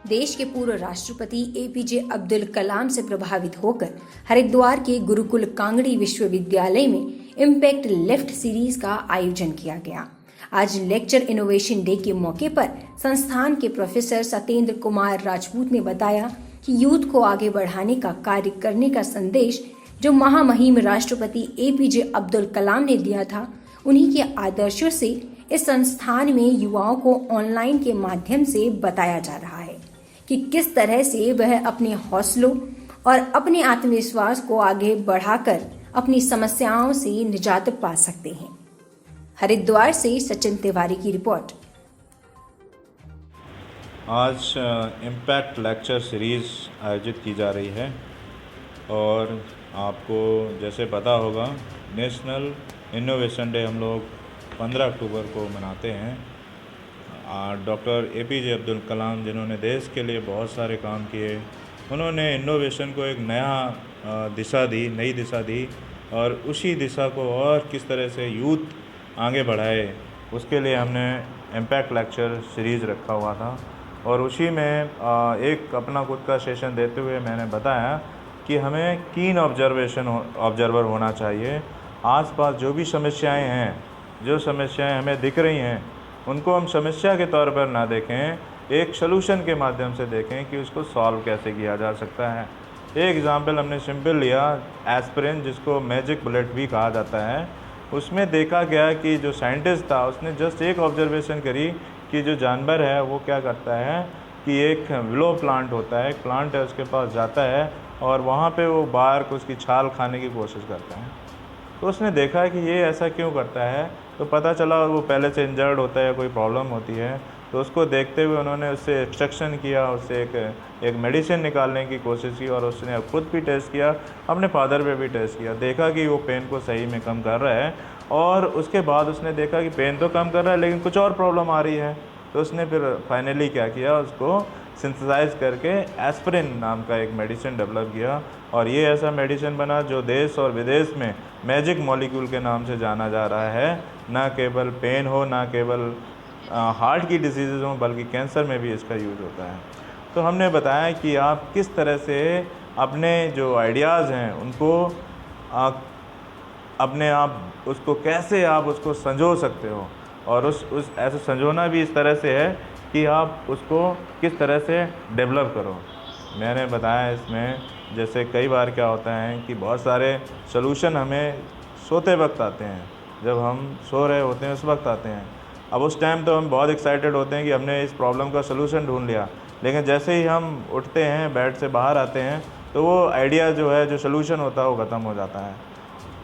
देश के पूर्व राष्ट्रपति एपीजे अब्दुल कलाम से प्रभावित होकर हरिद्वार के गुरुकुल कांगड़ी विश्वविद्यालय में इम्पैक्ट लेफ्ट सीरीज का आयोजन किया गया। आज लेक्चर इनोवेशन डे के मौके पर संस्थान के प्रोफेसर सत्येंद्र कुमार राजपूत ने बताया कि यूथ को आगे बढ़ाने का कार्य करने का संदेश जो महामहिम राष्ट्रपति एपीजे अब्दुल कलाम ने दिया था, उन्हीं के आदर्शों से इस संस्थान में युवाओं को ऑनलाइन के माध्यम से बताया जा रहा है कि किस तरह से वह अपने हौसलों और अपने आत्मविश्वास को आगे बढ़ाकर अपनी समस्याओं से निजात पा सकते हैं। हरिद्वार से सचिन तिवारी की रिपोर्ट। आज इम्पैक्ट लेक्चर सीरीज़ आयोजित की जा रही है और आपको जैसे पता होगा नेशनल इनोवेशन डे हम लोग 15 अक्टूबर को मनाते हैं। डॉक्टर एपीजे अब्दुल कलाम जिन्होंने देश के लिए बहुत सारे काम किए, उन्होंने इनोवेशन को एक नई दिशा दी और उसी दिशा को और किस तरह से यूथ आगे बढ़ाए, उसके लिए हमने इम्पैक्ट लेक्चर सीरीज़ रखा हुआ था। और उसी में एक अपना खुद का सेशन देते हुए मैंने बताया कि हमें कीन ऑब्जर्वर होना चाहिए। आसपास जो भी समस्याएं हैं, जो समस्याएं हमें दिख रही हैं, उनको हम समस्या के तौर पर ना देखें, एक सलूशन के माध्यम से देखें कि उसको सॉल्व कैसे किया जा सकता है। एक एग्ज़ाम्पल हमने सिंपल लिया, एस्पिरिन जिसको मैजिक बुलेट भी कहा जाता है। उसमें देखा गया कि जो साइंटिस्ट था उसने जस्ट एक ऑब्जर्वेशन करी कि जो जानवर है वो क्या करता है कि एक विलो प्लांट होता है, एक प्लांट है, उसके पास जाता है और वहाँ पे वो बार्क उसकी छाल खाने की कोशिश करता है। तो उसने देखा कि ये ऐसा क्यों करता है, तो पता चला वो पहले से इंजर्ड होता है, कोई प्रॉब्लम होती है। तो उसको देखते हुए उन्होंने उससे एक्सट्रैक्शन किया, उससे एक मेडिसिन निकालने की कोशिश की और उसने खुद भी टेस्ट किया, अपने फादर पे भी टेस्ट किया, देखा कि वो पेन को सही में कम कर रहा है। और उसके बाद उसने देखा कि पेन तो कम कर रहा है लेकिन कुछ और प्रॉब्लम आ रही है। तो उसने फिर फाइनली क्या किया, उसको सिंथेसाइज करके एस्पिरिन नाम का एक मेडिसिन डेवलप किया और ये ऐसा मेडिसिन बना जो देश और विदेश में मैजिक मॉलिक्यूल के नाम से जाना जा रहा है। ना केवल पेन हो, ना केवल हार्ट की डिजीज़ हो, बल्कि कैंसर में भी इसका यूज़ होता है। तो हमने बताया कि आप किस तरह से अपने जो आइडियाज़ हैं उनको अपने आप उसको कैसे आप उसको संजो सकते हो और उस ऐसे संजोना भी इस तरह से है कि आप उसको किस तरह से डेवलप करो। मैंने बताया इसमें जैसे कई बार क्या होता है कि बहुत सारे सॉल्यूशन हमें सोते वक्त आते हैं, जब हम सो रहे होते हैं उस वक्त आते हैं। अब उस टाइम तो हम बहुत एक्साइटेड होते हैं कि हमने इस प्रॉब्लम का सलूशन ढूंढ लिया, लेकिन जैसे ही हम उठते हैं, बेड से बाहर आते हैं, तो वो आइडिया जो है, जो सलूशन होता है, वो ख़त्म हो जाता है।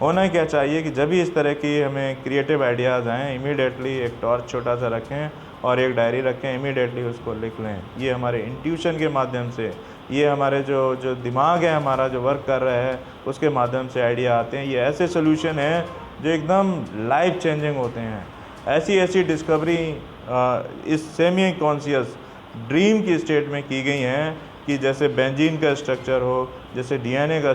होना क्या चाहिए कि जब भी इस तरह की हमें क्रिएटिव आइडियाज़ आएँ, इमीडिएटली एक टॉर्च छोटा सा रखें और एक डायरी रखें, इमीडिएटली उसको लिख लें। ये हमारे इंट्यूशन के माध्यम से, ये हमारे जो दिमाग है हमारा जो वर्क कर रहा है, उसके माध्यम से आइडिया आते हैं। ये ऐसे सॉल्यूशन हैं जो एकदम लाइफ चेंजिंग होते हैं। ऐसी डिस्कवरी इस सेमी कॉन्शियस ड्रीम की स्टेट में की गई हैं कि जैसे बेंजीन का स्ट्रक्चर हो, जैसे डीएनए का